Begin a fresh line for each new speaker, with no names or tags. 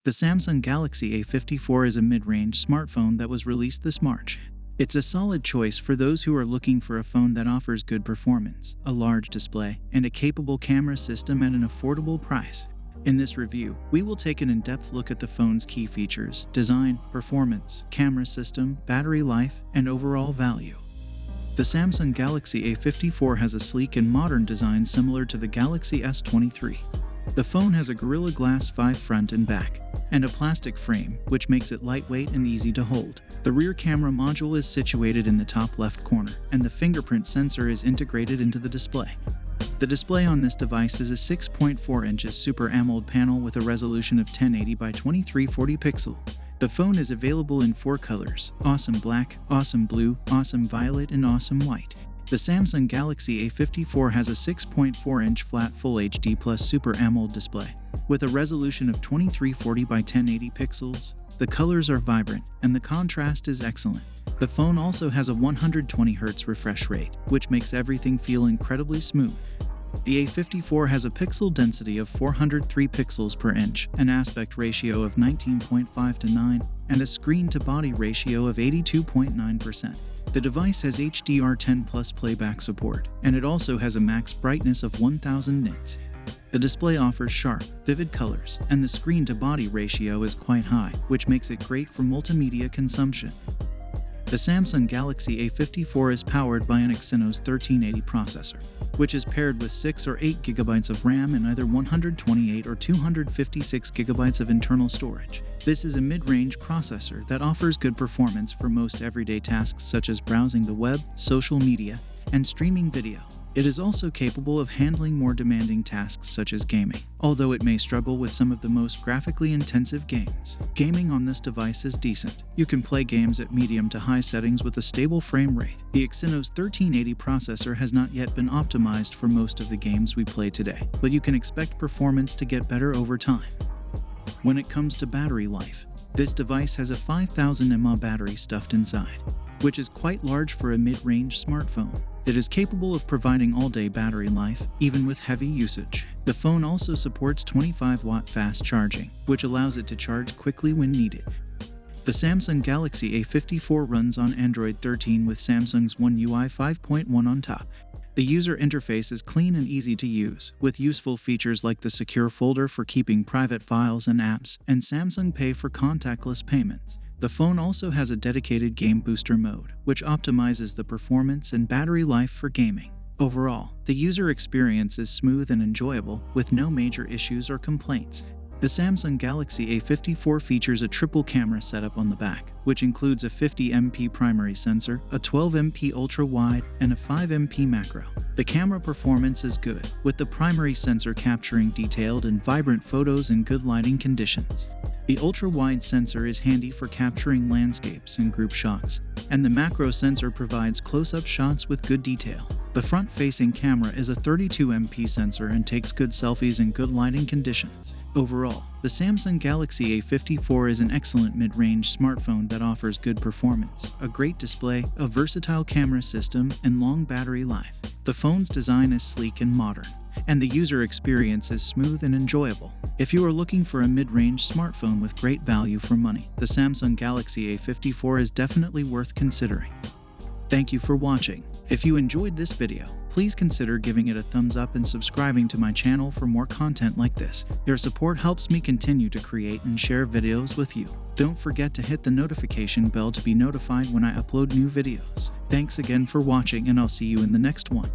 The Samsung Galaxy A54 is a mid-range smartphone that was released this March. It's a solid choice for those who are looking for a phone that offers good performance, a large display, and a capable camera system at an affordable price. In this review, we will take an in-depth look at the phone's key features, design, performance, camera system, battery life, and overall value. The Samsung Galaxy A54 has a sleek and modern design similar to the Galaxy S23. The phone has a Gorilla Glass 5 front and back, and a plastic frame, which makes it lightweight and easy to hold. The rear camera module is situated in the top left corner, and the fingerprint sensor is integrated into the display. The display on this device is a 6.4 inches Super AMOLED panel with a resolution of 1080 by 2340 pixels. The phone is available in 4 colors: Awesome Black, Awesome Blue, Awesome Violet, and Awesome White. The Samsung Galaxy A54 has a 6.4-inch flat Full HD Plus Super AMOLED display, with a resolution of 2340 by 1080 pixels. The colors are vibrant, and the contrast is excellent. The phone also has a 120Hz refresh rate, which makes everything feel incredibly smooth. The A54 has a pixel density of 403 pixels per inch, an aspect ratio of 19.5:9, and a screen-to-body ratio of 82.9%. The device has HDR10+ playback support, and it also has a max brightness of 1000 nits. The display offers sharp, vivid colors, and the screen-to-body ratio is quite high, which makes it great for multimedia consumption. The Samsung Galaxy A54 is powered by an Exynos 1380 processor, which is paired with 6 or 8 GB of RAM and either 128 or 256 GB of internal storage. This is a mid-range processor that offers good performance for most everyday tasks such as browsing the web, social media, and streaming video. It is also capable of handling more demanding tasks such as gaming, although it may struggle with some of the most graphically intensive games. Gaming on this device is decent. You can play games at medium to high settings with a stable frame rate. The Exynos 1380 processor has not yet been optimized for most of the games we play today, but you can expect performance to get better over time. When it comes to battery life, this device has a 5000 mAh battery stuffed inside, which is quite large for a mid-range smartphone. It is capable of providing all-day battery life, even with heavy usage. The phone also supports 25-watt fast charging, which allows it to charge quickly when needed. The Samsung Galaxy A54 runs on Android 13 with Samsung's One UI 5.1 on top. The user interface is clean and easy to use, with useful features like the secure folder for keeping private files and apps, and Samsung Pay for contactless payments. The phone also has a dedicated game booster mode, which optimizes the performance and battery life for gaming. Overall, the user experience is smooth and enjoyable, with no major issues or complaints. The Samsung Galaxy A54 features a triple camera setup on the back, which includes a 50MP primary sensor, a 12MP ultra-wide, and a 5MP macro. The camera performance is good, with the primary sensor capturing detailed and vibrant photos in good lighting conditions. The ultra-wide sensor is handy for capturing landscapes and group shots, and the macro sensor provides close-up shots with good detail. The front-facing camera is a 32MP sensor and takes good selfies in good lighting conditions. Overall, the Samsung Galaxy A54 is an excellent mid-range smartphone that offers good performance, a great display, a versatile camera system, and long battery life. The phone's design is sleek and modern, and the user experience is smooth and enjoyable. If you are looking for a mid-range smartphone with great value for money, the Samsung Galaxy A54 is definitely worth considering. Thank you for watching. If you enjoyed this video, please consider giving it a thumbs up and subscribing to my channel for more content like this. Your support helps me continue to create and share videos with you. Don't forget to hit the notification bell to be notified when I upload new videos. Thanks again for watching, and I'll see you in the next one.